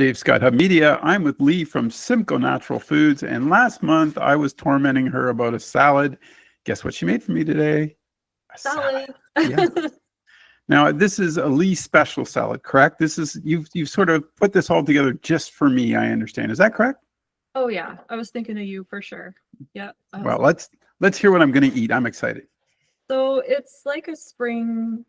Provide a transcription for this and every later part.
Dave Scott Hub Media. I'm with Leigh from Simcoe Natural Foods, and last month I was tormenting her about a salad. Guess what she made for me today? A salad. Yeah. Now this is a Leigh special salad, correct? This is you've sort of put this all together just for me. I understand. Is that correct? Oh yeah, I was thinking of you for sure. Yeah. Well, let's hear what I'm going to eat. I'm excited. So it's like a spring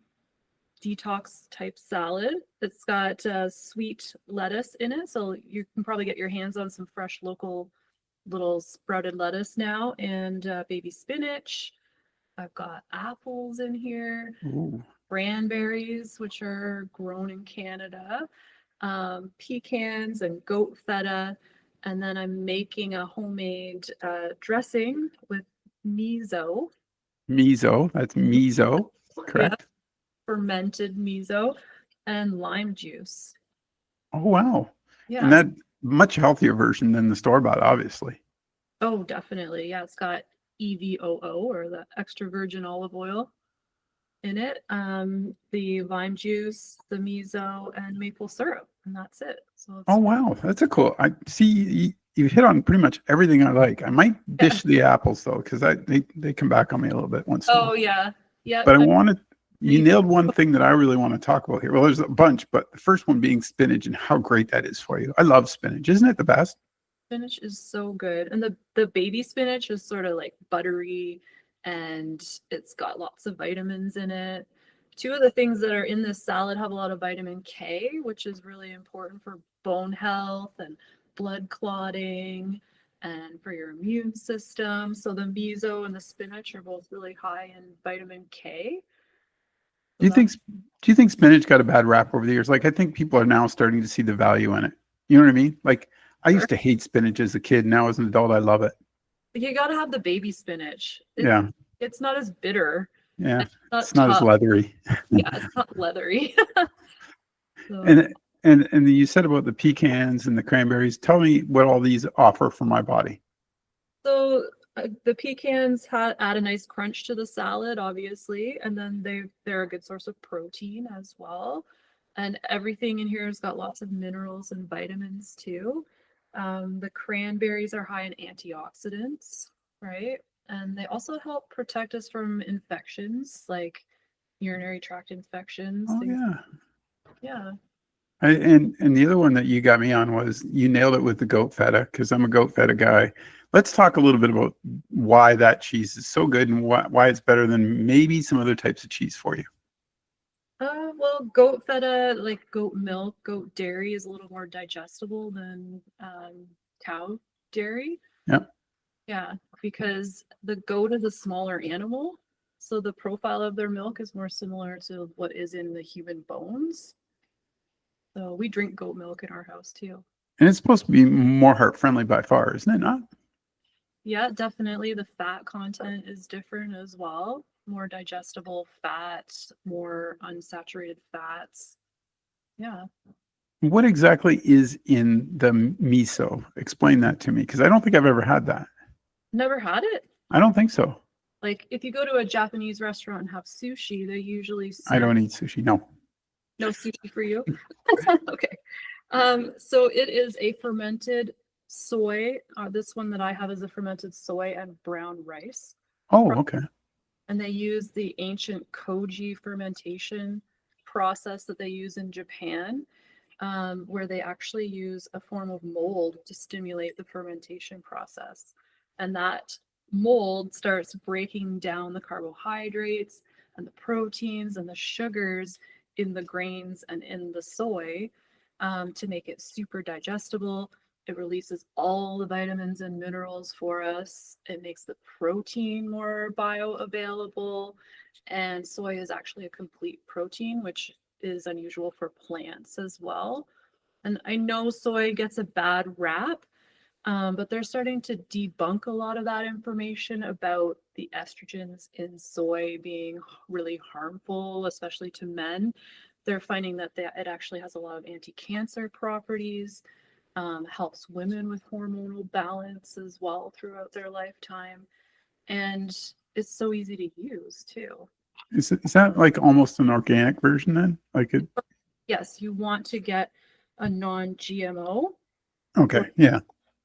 detox type salad. It's got sweet lettuce in it, so you can probably get your hands on some fresh local little sprouted lettuce now, and baby spinach. I've got apples in here, Ooh. cranberries, which are grown in Canada, pecans and goat feta, and then I'm making a homemade dressing with miso. Miso. That's miso, correct? Yeah, fermented miso and lime juice. Oh wow. Yeah. And that much healthier version than the store-bought, obviously. Oh, definitely. Yeah, it's got EVOO, or the extra virgin olive oil, in it. The lime juice, the miso, and maple syrup, and that's it. So it's, Oh wow, that's a cool. I see you hit on pretty much everything I like. I might dish the apples though, because they come back on me a little bit once in a while. Oh yeah, yeah. But you nailed one thing that I really want to talk about here. Well, there's a bunch, but the first one being spinach and how great that is for you. I love spinach. Isn't it the best? Spinach is so good, and the baby spinach is sort of like buttery, and it's got lots of vitamins in it. Two of the things that are in this salad have a lot of vitamin K, which is really important for bone health and blood clotting and for your immune system. So the miso and the spinach are both really high in vitamin K. Do you think spinach got a bad rap over the years? Like I think people are now starting to see the value in it. You know what I mean? Like I used to hate spinach as a kid. Now as an adult, I love it. You got to have the baby spinach. Yeah. It's not as bitter. Yeah. It's not as leathery. Yeah, it's not leathery. So. And you said about the pecans and the cranberries. Tell me what all these offer for my body. So the pecans add a nice crunch to the salad, obviously, and then they're a good source of protein as well. And everything in here has got lots of minerals and vitamins too. The cranberries are high in antioxidants, right? And they also help protect us from infections like urinary tract infections. Oh yeah. Yeah. And the other one that you got me on was you nailed it with the goat feta, because I'm a goat feta guy. Let's talk a little bit about why that cheese is so good and why it's better than maybe some other types of cheese for you. Well, goat feta, like goat milk, goat dairy, is a little more digestible than cow dairy. Yeah. Yeah, because the goat is a smaller animal, so the profile of their milk is more similar to what is in the human bones. So we drink goat milk in our house too. And it's supposed to be more heart friendly by far, isn't it not? Yeah, definitely. The fat content is different as well. More digestible fats, more unsaturated fats. Yeah. What exactly is in the miso? Explain that to me, because I don't think I've ever had that. Never had it? I don't think so. Like if you go to a Japanese restaurant and have sushi, they usually serve... I don't eat sushi. No. No sushi for you? Okay. So it is a fermented soy. This one that I have is a fermented soy and brown rice. Oh, okay. And they use the ancient koji fermentation process that they use in Japan, where they actually use a form of mold to stimulate the fermentation process. And that mold starts breaking down the carbohydrates and the proteins and the sugars in the grains and in the soy to make it super digestible. It releases all the vitamins and minerals for us. It makes the protein more bioavailable. And soy is actually a complete protein, which is unusual for plants as well. And I know soy gets a bad rap, but they're starting to debunk a lot of that information about the estrogens in soy being really harmful, especially to men. They're finding that it actually has a lot of anti-cancer properties, helps women with hormonal balance as well throughout their lifetime. And it's so easy to use too. Is that like almost an organic version then? Like it? Yes, you want to get a non-GMO Okay, yeah.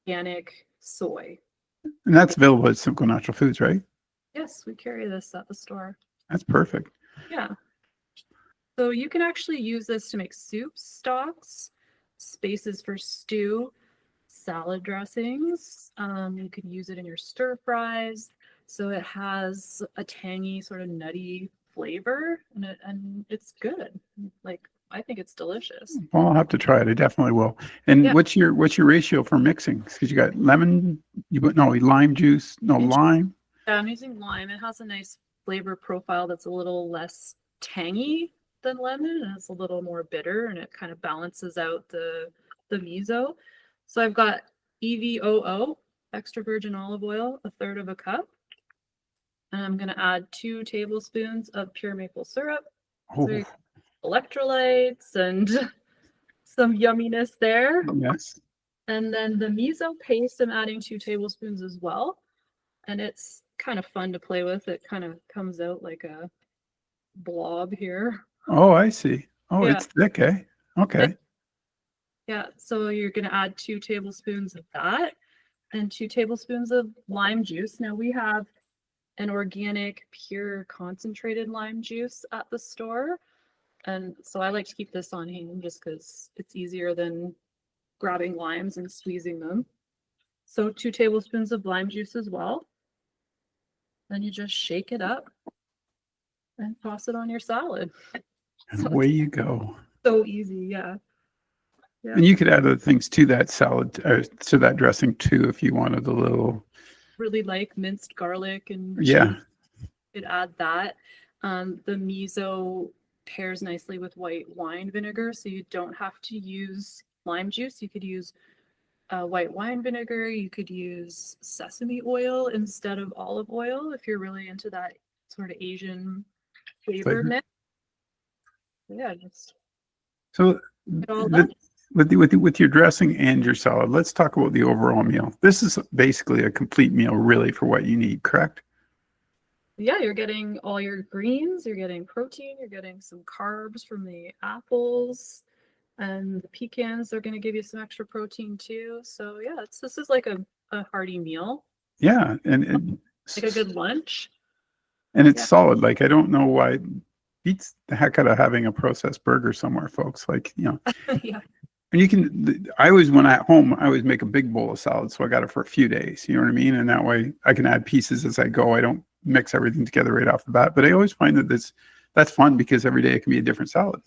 organic soy. And that's available at Simcoe Natural Foods, right? Yes, we carry this at the store. That's perfect. Yeah. So you can actually use this to make soups, stocks, spaces for stew, salad dressings. You could use it in your stir fries. So it has a tangy, sort of nutty flavor, and it's good. Like, I think it's delicious. Well, I'll have to try it. I definitely will. And Yeah. what's your ratio for mixing? Because you got lemon, lime juice, lime. Yeah, I'm using lime. It has a nice flavor profile that's a little less tangy than lemon, and it's a little more bitter, and it kind of balances out the miso. So I've got EVOO, extra virgin olive oil, 1/3 of a cup. And I'm going to add 2 tablespoons of pure maple syrup. Oh, So electrolytes and some yumminess there. yes. And then the miso paste, I'm adding 2 tablespoons as well. And it's kind of fun to play with. It kind of comes out like a blob here. Oh, I see. Oh, Yeah. it's thick, eh? Okay. Yeah, so you're going to add 2 tablespoons of that and 2 tablespoons of lime juice. Now we have an organic, pure, concentrated lime juice at the store. And so I like to keep this on hand just because it's easier than grabbing limes and squeezing them. So 2 tablespoons of lime juice as well. Then you just shake it up and toss it on your salad. And So away you go. so easy, yeah. Yeah. And you could add other things to that salad, to that dressing too, if you wanted a little. Really like minced garlic and Yeah. cheese. You could add that. The miso pairs nicely with white wine vinegar, so you don't have to use lime juice. You could use white wine vinegar. You could use sesame oil instead of olive oil if you're really into that sort of Asian flavor mix. Yeah, just So get all done. with your dressing and your salad, let's talk about the overall meal. This is basically a complete meal, really, for what you need, correct? Yeah, you're getting all your greens, you're getting protein, you're getting some carbs from the apples, and the pecans are going to give you some extra protein too. So yeah, this is like a hearty meal, Yeah, and like a good lunch. and it's Yeah. solid. Like, I don't know why it beats the heck out of having a processed burger somewhere, folks. Like, Yeah. and you can, I always, when at home, I always make a big bowl of salad. So I got it for a few days, you know what I mean? And that way I can add pieces as I go. I don't mix everything together right off the bat, but I always find that that's fun because every day it can be a different salad.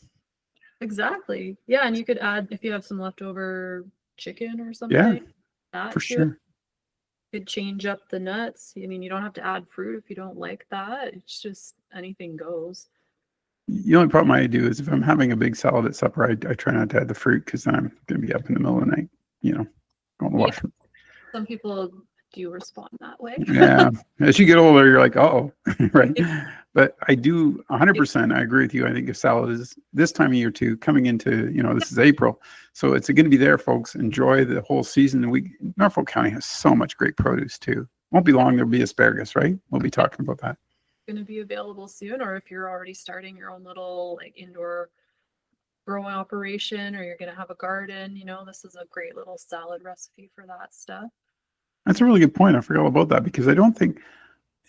Exactly. Yeah, and you could add, if you have some leftover chicken or something, Yeah, that for too. sure. Could change up the nuts. I mean, you don't have to add fruit if you don't like that. It's just anything goes. The only problem I do is if I'm having a big salad at supper, I try not to add the fruit because then I'm going to be up in the middle of the night, going to the washroom. Some people do respond that way. Yeah. As you get older, you're like, oh, right. But I do 100%. I agree with you. I think a salad is this time of year too, coming into, this is April. So it's going to be there, folks. Enjoy the whole season. Norfolk County has so much great produce too. Won't be long. There'll be asparagus, right? We'll be talking about that. Going to be available soon, or if you're already starting your own little like indoor growing operation, or you're going to have a garden, this is a great little salad recipe for that stuff. That's a really good point. I forgot all about that because I don't think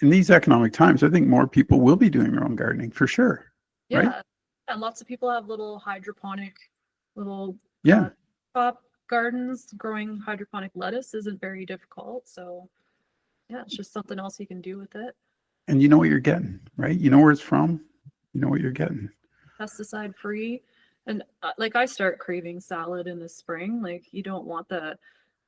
in these economic times, I think more people will be doing their own gardening for sure. Yeah. Right? And lots of people have little hydroponic, little top gardens. Growing hydroponic lettuce isn't very difficult. So yeah, it's just something else you can do with it. And you know what you're getting, right? You know where it's from. You know what you're getting. Pesticide free. And like I start craving salad in the spring. Like you don't want the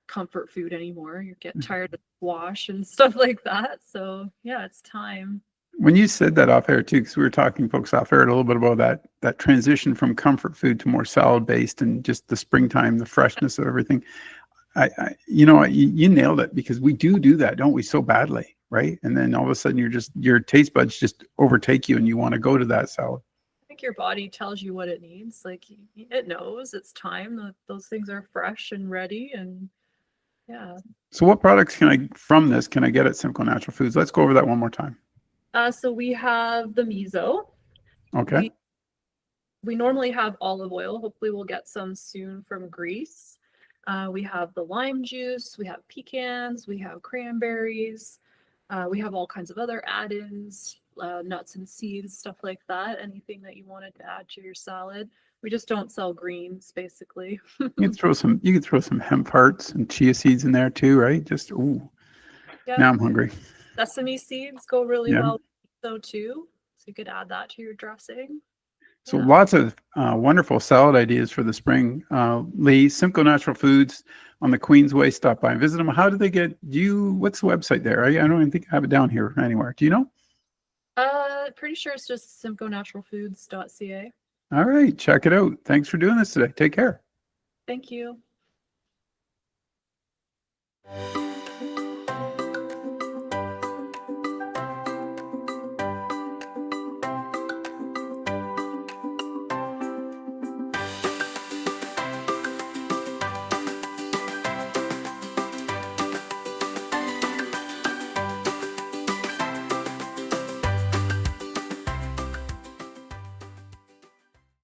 comfort food anymore. You get tired of squash and stuff like that. So yeah, it's time. When you said that off air too, because we were talking, folks, off air a little bit about that transition from comfort food to more salad based and just the springtime, the freshness of everything. You nailed it because we do that, don't we, so badly, right? And then all of a sudden your taste buds just overtake you and you want to go to that salad. I think your body tells you what it needs. Like it knows it's time. Those things are fresh and ready, and yeah. So what products can I get at Simcoe Natural Foods? Let's go over that one more time. So we have the miso. Okay. we normally have olive oil. Hopefully we'll get some soon from Greece. We have the lime juice, we have pecans, we have cranberries, we have all kinds of other add-ins, nuts and seeds, stuff like that. Anything that you wanted to add to your salad. We just don't sell greens, basically. You can throw some hemp hearts and chia seeds in there too, right? Just ooh. Yeah. Now I'm hungry. Sesame seeds go really well though too. So you could add that to your dressing. So lots of wonderful salad ideas for the spring. Leigh, Simcoe Natural Foods on the Queensway. Stop by and visit them. How do they get you? What's the website there? I don't even think I have it down here anywhere. Do you know? Pretty sure it's just simcoenaturalfoods.ca. All right, check it out. Thanks for doing this today. Take care. Thank you.